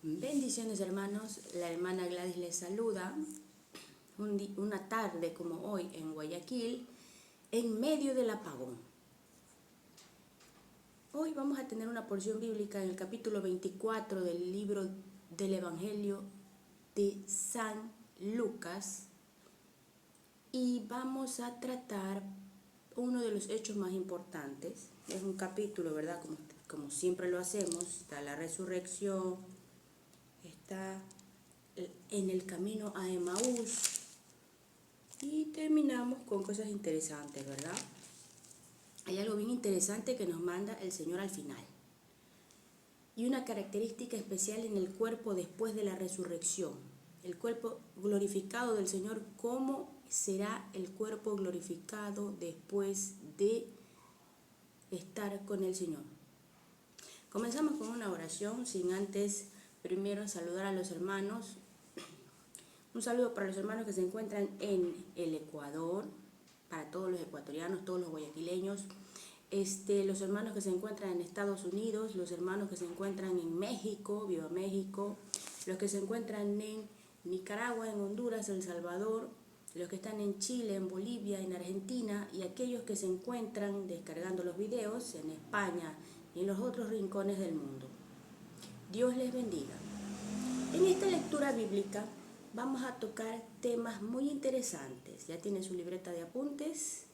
Bendiciones, hermanos, la hermana Gladys les saluda una tarde como hoy en Guayaquil, en medio del apagón. Hoy vamos a tener una porción bíblica en el capítulo 24 del libro del Evangelio de San Lucas y vamos a tratar uno de los hechos más importantes. Es un capítulo, ¿verdad? Como siempre lo hacemos, está la resurrección, está en el camino a Emaús y terminamos con cosas interesantes, ¿verdad? Hay algo bien interesante que nos manda el Señor al final y una característica especial en el cuerpo después de la resurrección, el cuerpo glorificado del Señor. ¿Cómo será el cuerpo glorificado después de estar con el Señor? Comenzamos con una oración, sin antes primero saludar a los hermanos. Un saludo para los hermanos que se encuentran en el Ecuador, para todos los ecuatorianos, todos los guayaquileños, los hermanos que se encuentran en Estados Unidos, los hermanos que se encuentran en México, viva México, los que se encuentran en Nicaragua, en Honduras, El Salvador, los que están en Chile, en Bolivia, en Argentina, y aquellos que se encuentran descargando los videos en España y en los otros rincones del mundo. Dios les bendiga. En esta lectura bíblica vamos a tocar temas muy interesantes. Ya tiene su libreta de apuntes.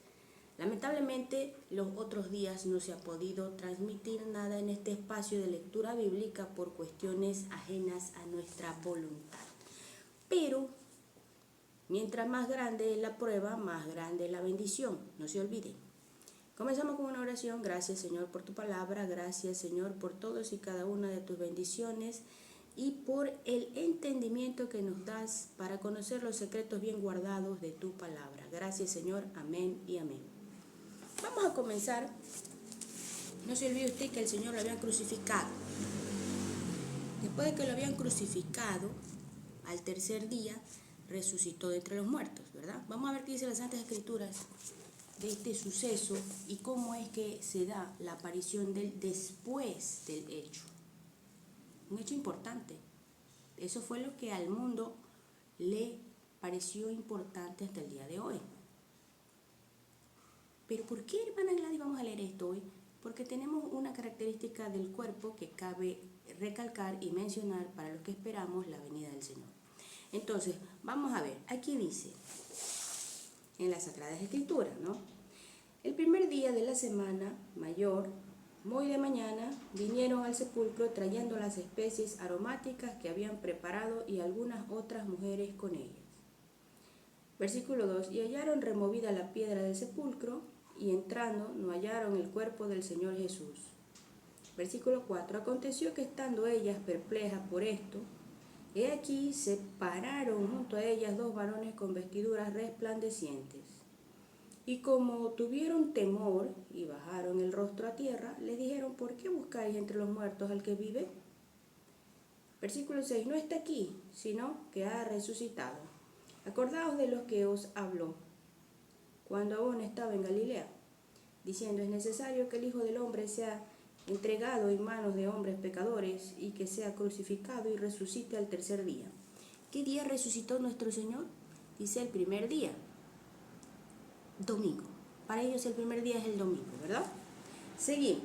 Lamentablemente, los otros días no se ha podido transmitir nada en este espacio de lectura bíblica por cuestiones ajenas a nuestra voluntad. Pero, mientras más grande es la prueba, más grande es la bendición. No se olviden. Comenzamos con una oración. Gracias, Señor, por tu palabra. Gracias, Señor, por todos y cada una de tus bendiciones y por el entendimiento que nos das para conocer los secretos bien guardados de tu palabra. Gracias, Señor. Amén y amén. Vamos a comenzar. No se olvide usted que el Señor lo habían crucificado. Después de que lo habían crucificado, al tercer día resucitó de entre los muertos, ¿verdad? Vamos a ver qué dice las Santas Escrituras de este suceso y cómo es que se da la aparición del después del hecho. Un hecho importante. Eso fue lo que al mundo le pareció importante hasta el día de hoy. Pero ¿por qué, hermana Gladys, vamos a leer esto hoy? Porque tenemos una característica del cuerpo que cabe recalcar y mencionar para los que esperamos la venida del Señor. Entonces, vamos a ver, aquí dice, en las Sagradas Escrituras, ¿no? El primer día de la semana mayor, muy de mañana, vinieron al sepulcro trayendo las especies aromáticas que habían preparado y algunas otras mujeres con ellas. Versículo 2, y hallaron removida la piedra del sepulcro, y entrando no hallaron el cuerpo del Señor Jesús. Versículo 4, aconteció que estando ellas perplejas por esto, he aquí se pararon junto a ellas dos varones con vestiduras resplandecientes. Y como tuvieron temor y bajaron el rostro a tierra, les dijeron, ¿por qué buscáis entre los muertos al que vive? Versículo 6, no está aquí, sino que ha resucitado. Acordaos de los que os habló cuando aún estaba en Galilea, diciendo, es necesario que el Hijo del Hombre sea entregado en manos de hombres pecadores y que sea crucificado y resucite al tercer día. ¿Qué día resucitó nuestro Señor? Dice el primer día, domingo. Para ellos el primer día es el domingo, ¿verdad? Seguimos.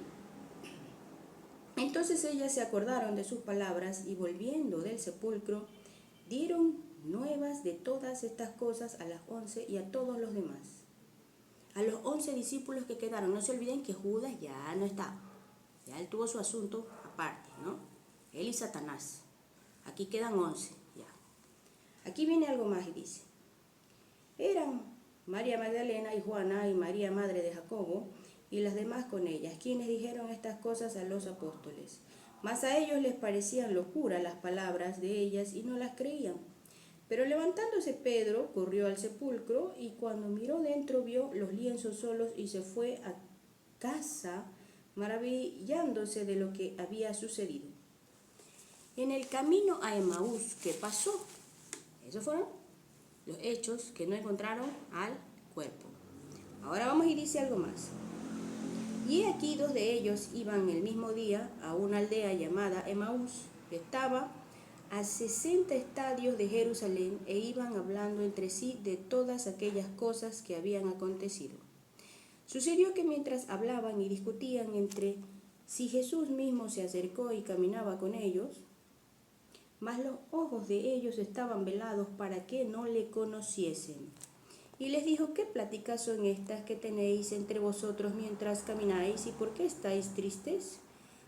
Entonces ellas se acordaron de sus palabras y volviendo del sepulcro, dieron nuevas de todas estas cosas a las 11 y a todos los demás. A los 11 discípulos que quedaron, no se olviden que Judas ya no estaba. Ya él tuvo su asunto aparte, ¿no? Él y Satanás. Aquí quedan 11, ya. Aquí viene algo más y dice, eran María Magdalena y Juana y María, madre de Jacobo, y las demás con ellas, quienes dijeron estas cosas a los apóstoles. Mas a ellos les parecían locura las palabras de ellas y no las creían. Pero levantándose Pedro, corrió al sepulcro y cuando miró dentro vio los lienzos solos y se fue a casa maravillándose de lo que había sucedido. En el camino a Emaús, ¿qué pasó? Esos fueron los hechos que no encontraron al cuerpo. Ahora vamos y dice algo más. Y aquí dos de ellos iban el mismo día a una aldea llamada Emaús, que estaba a 60 estadios de Jerusalén e iban hablando entre sí de todas aquellas cosas que habían acontecido. Sucedió que mientras hablaban y discutían entre sí, Jesús mismo se acercó y caminaba con ellos, mas los ojos de ellos estaban velados para que no le conociesen. Y les dijo: ¿qué pláticas son estas que tenéis entre vosotros mientras camináis, y por qué estáis tristes?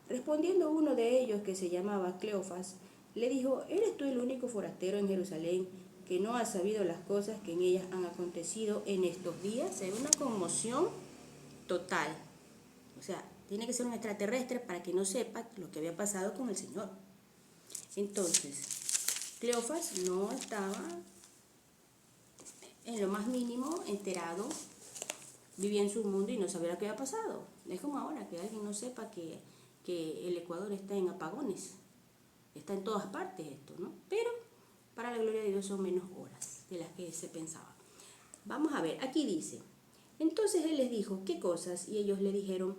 Respondiendo uno de ellos, que se llamaba Cleofas, le dijo: ¿eres tú el único forastero en Jerusalén que no ha sabido las cosas que en ellas han acontecido en estos días? Es una conmoción total. O sea, tiene que ser un extraterrestre para que no sepa lo que había pasado con el Señor. Entonces, Cleofas no estaba en lo más mínimo enterado, vivía en su mundo y no sabía lo que había pasado. Es como ahora que alguien no sepa que el Ecuador está en apagones. Está en todas partes esto, ¿no? Pero para la gloria de Dios son menos horas de las que se pensaba. Vamos a ver, aquí dice: entonces él les dijo: ¿qué cosas? Y ellos le dijeron: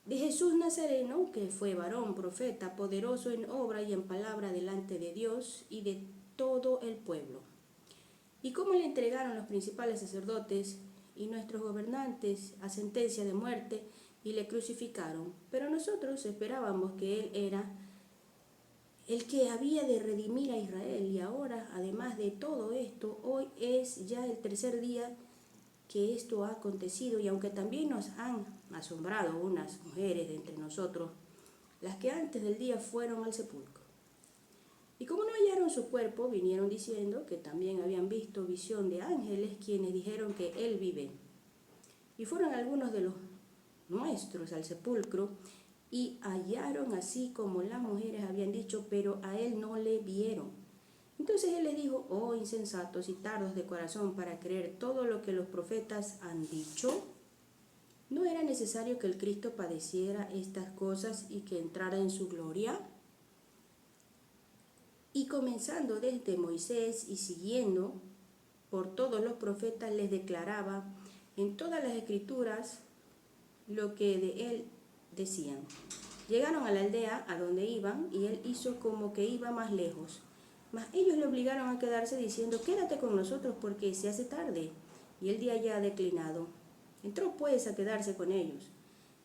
de Jesús Nazareno, que fue varón, profeta, poderoso en obra y en palabra delante de Dios y de todo el pueblo. Y cómo le entregaron los principales sacerdotes y nuestros gobernantes a sentencia de muerte y le crucificaron. Pero nosotros esperábamos que él era el que había de redimir a Israel. Y ahora, además de todo esto, hoy es ya el tercer día que esto ha acontecido, y aunque también nos han asombrado unas mujeres de entre nosotros, las que antes del día fueron al sepulcro. Y como no hallaron su cuerpo, vinieron diciendo que también habían visto visión de ángeles, quienes dijeron que él vive. Y fueron algunos de los nuestros al sepulcro, y hallaron así como las mujeres habían dicho, pero a él no le vieron. Entonces él les dijo: oh insensatos y tardos de corazón para creer todo lo que los profetas han dicho. ¿No era necesario que el Cristo padeciera estas cosas y que entrara en su gloria? Y comenzando desde Moisés y siguiendo por todos los profetas, les declaraba en todas las escrituras lo que de él decían. Llegaron a la aldea a donde iban, y él hizo como que iba más lejos. Mas ellos le obligaron a quedarse, diciendo: quédate con nosotros, porque se hace tarde y el día ya ha declinado. Entró pues a quedarse con ellos.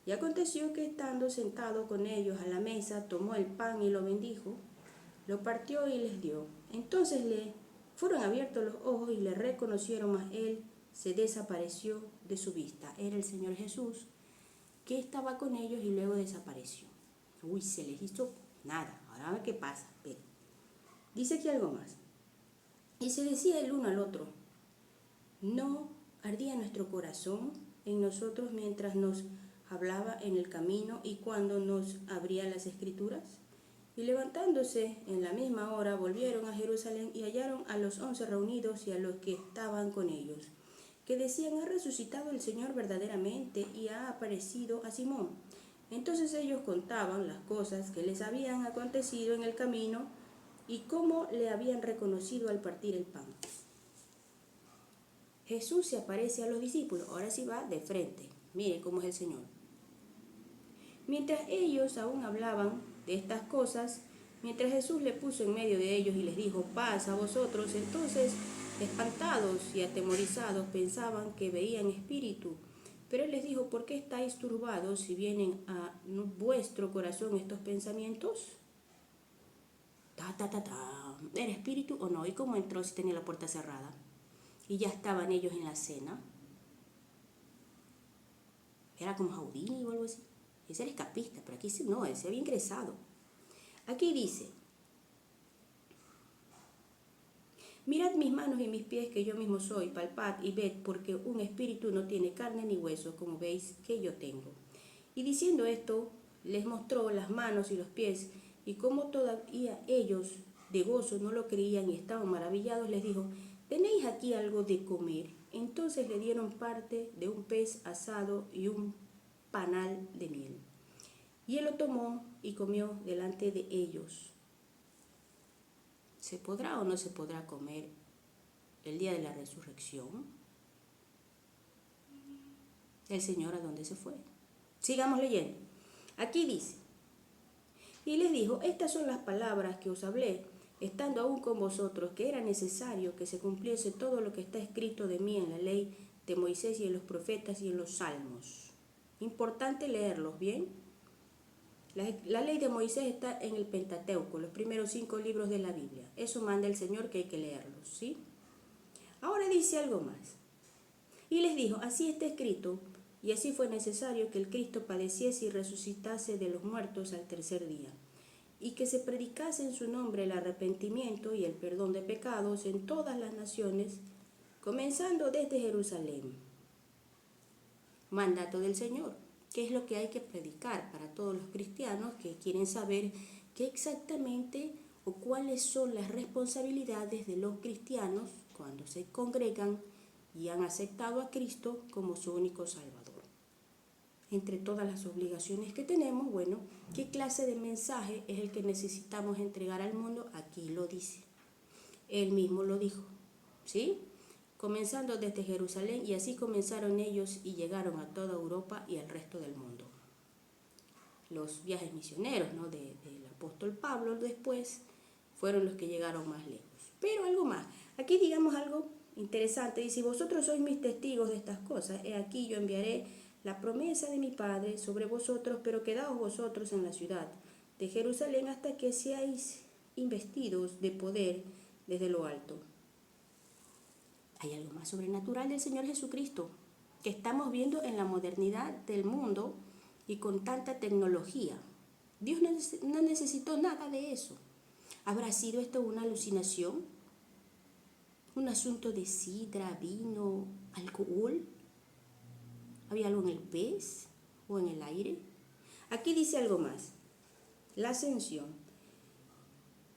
Y aconteció que, estando sentado con ellos a la mesa, tomó el pan y lo bendijo, lo partió y les dio. Entonces le fueron abiertos los ojos y le reconocieron, mas él se desapareció de su vista. Era el Señor Jesús, que estaba con ellos y luego desapareció. Uy, se les hizo nada. Ahora a ver qué pasa. Pero dice aquí algo más. Y se decía el uno al otro: ¿no ardía nuestro corazón en nosotros mientras nos hablaba en el camino y cuando nos abría las escrituras? Y levantándose en la misma hora, volvieron a Jerusalén y hallaron a los 11 reunidos y a los que estaban con ellos, que decían: ha resucitado el Señor verdaderamente y ha aparecido a Simón. Entonces ellos contaban las cosas que les habían acontecido en el camino y cómo le habían reconocido al partir el pan. Jesús se aparece a los discípulos, ahora sí va de frente. Mire cómo es el Señor. Mientras ellos aún hablaban de estas cosas, mientras Jesús le puso en medio de ellos y les dijo: paz a vosotros, entonces, espantados y atemorizados, pensaban que veían espíritu. Pero él les dijo: ¿por qué estáis turbados si vienen a vuestro corazón estos pensamientos? ¿Era espíritu o no? ¿Y cómo entró si tenía la puerta cerrada? Y ya estaban ellos en la cena. Era como Jaudini o algo así. Ese era escapista, pero aquí no, él se había ingresado. Aquí dice: mirad mis manos y mis pies, que yo mismo soy, palpad y ved, porque un espíritu no tiene carne ni hueso, como veis que yo tengo. Y diciendo esto, les mostró las manos y los pies, y como todavía ellos de gozo no lo creían y estaban maravillados, les dijo: ¿tenéis aquí algo de comer? Entonces le dieron parte de un pez asado y un panal de miel. Y él lo tomó y comió delante de ellos. ¿Se podrá o no se podrá comer el día de la resurrección? ¿El Señor a dónde se fue? Sigamos leyendo. Aquí dice: y les dijo: estas son las palabras que os hablé estando aún con vosotros, que era necesario que se cumpliese todo lo que está escrito de mí en la ley de Moisés y en los profetas y en los salmos. Importante leerlos, ¿bien? La ley de Moisés está en el Pentateuco, los primeros 5 libros de la Biblia. Eso manda el Señor que hay que leerlos, ¿sí? Ahora dice algo más. Y les dijo, así está escrito, y así fue necesario que el Cristo padeciese y resucitase de los muertos al tercer día, y que se predicase en su nombre el arrepentimiento y el perdón de pecados en todas las naciones, comenzando desde Jerusalén. Mandato del Señor. ¿Qué es lo que hay que predicar para todos los cristianos que quieren saber qué exactamente o cuáles son las responsabilidades de los cristianos cuando se congregan y han aceptado a Cristo como su único Salvador? Entre todas las obligaciones que tenemos, bueno, ¿qué clase de mensaje es el que necesitamos entregar al mundo? Aquí lo dice. Él mismo lo dijo, ¿sí? Comenzando desde Jerusalén, y así comenzaron ellos y llegaron a toda Europa y al resto del mundo. Los viajes misioneros, ¿no?, del apóstol Pablo después fueron los que llegaron más lejos. Pero algo más, aquí digamos algo interesante, dice, vosotros sois mis testigos de estas cosas, he aquí yo enviaré la promesa de mi Padre sobre vosotros, pero quedaos vosotros en la ciudad de Jerusalén hasta que seáis investidos de poder desde lo alto. Hay algo más sobrenatural del Señor Jesucristo que estamos viendo en la modernidad del mundo y con tanta tecnología. Dios no necesitó nada de eso. ¿Habrá sido esto una alucinación? ¿Un asunto de sidra, vino, alcohol? ¿Había algo en el pez o en el aire? Aquí dice algo más. La ascensión.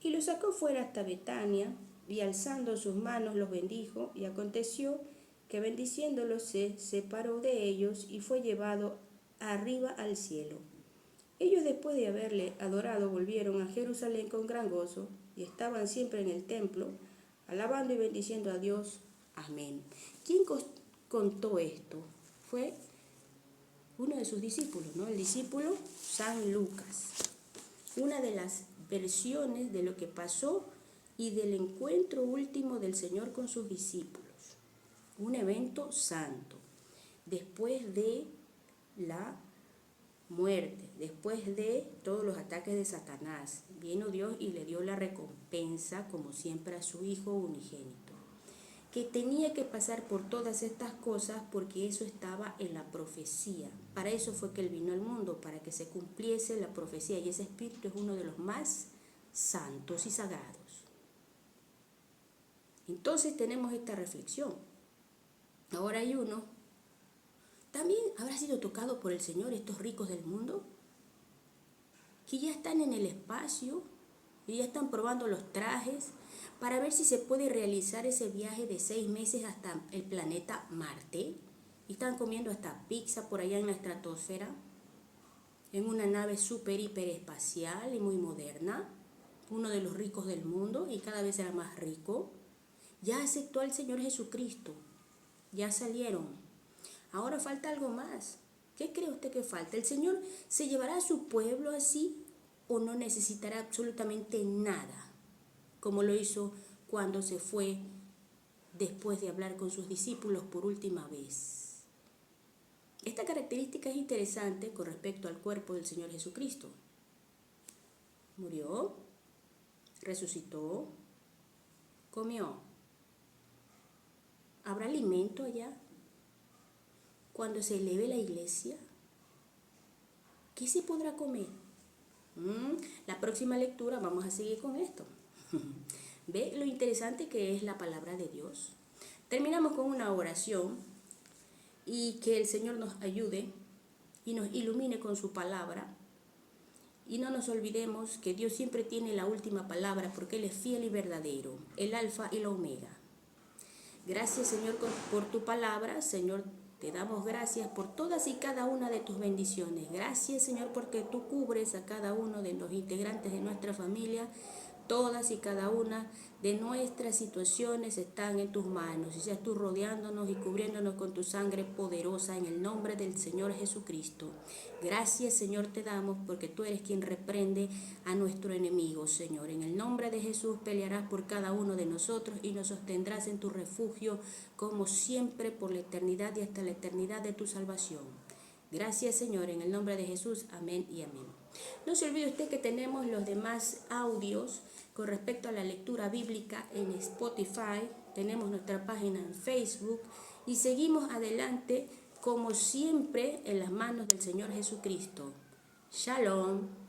Y lo sacó fuera hasta Betania, y alzando sus manos los bendijo, y aconteció que bendiciéndolos se separó de ellos y fue llevado arriba al cielo. Ellos, después de haberle adorado, volvieron a Jerusalén con gran gozo, y estaban siempre en el templo, alabando y bendiciendo a Dios. Amén. ¿Quién contó esto? Fue uno de sus discípulos, ¿no? El discípulo San Lucas. Una de las versiones de lo que pasó y del encuentro último del Señor con sus discípulos. Un evento santo. Después de la muerte, después de todos los ataques de Satanás, vino Dios y le dio la recompensa, como siempre, a su Hijo unigénito, que tenía que pasar por todas estas cosas porque eso estaba en la profecía. Para eso fue que Él vino al mundo, para que se cumpliese la profecía, y ese Espíritu es uno de los más santos y sagrados. Entonces tenemos esta reflexión. Ahora hay uno. ¿También habrá sido tocado por el Señor estos ricos del mundo? Que ya están en el espacio y ya están probando los trajes para ver si se puede realizar ese viaje de 6 meses hasta el planeta Marte. Y están comiendo hasta pizza por allá en la estratosfera, en una nave súper hiper espacial y muy moderna. Uno de los ricos del mundo, y cada vez será más rico. Ya aceptó al Señor Jesucristo. Ya salieron. Ahora falta algo más. ¿Qué cree usted que falta? ¿El Señor se llevará a su pueblo así o no necesitará absolutamente nada, como lo hizo cuando se fue después de hablar con sus discípulos por última vez? Esta característica es interesante con respecto al cuerpo del Señor Jesucristo. Murió, resucitó, comió. ¿Habrá alimento allá? Cuando se eleve la iglesia, ¿qué se podrá comer? La próxima lectura vamos a seguir con esto. ¿Ve lo interesante que es la palabra de Dios? Terminamos con una oración y que el Señor nos ayude y nos ilumine con su palabra. Y no nos olvidemos que Dios siempre tiene la última palabra porque Él es fiel y verdadero, el alfa y la omega. Gracias, Señor, por tu palabra. Señor, te damos gracias por todas y cada una de tus bendiciones. Gracias, Señor, porque tú cubres a cada uno de los integrantes de nuestra familia Todas y cada una de nuestras situaciones están en tus manos y seas tú rodeándonos y cubriéndonos con tu sangre poderosa en el nombre del Señor Jesucristo. Gracias, Señor, te damos porque tú eres quien reprende a nuestro enemigo, Señor. En el nombre de Jesús pelearás por cada uno de nosotros y nos sostendrás en tu refugio como siempre por la eternidad y hasta la eternidad de tu salvación. Gracias, Señor, en el nombre de Jesús. Amén y amén. No se olvide usted que tenemos los demás audios con respecto a la lectura bíblica en Spotify, tenemos nuestra página en Facebook y seguimos adelante como siempre en las manos del Señor Jesucristo. Shalom.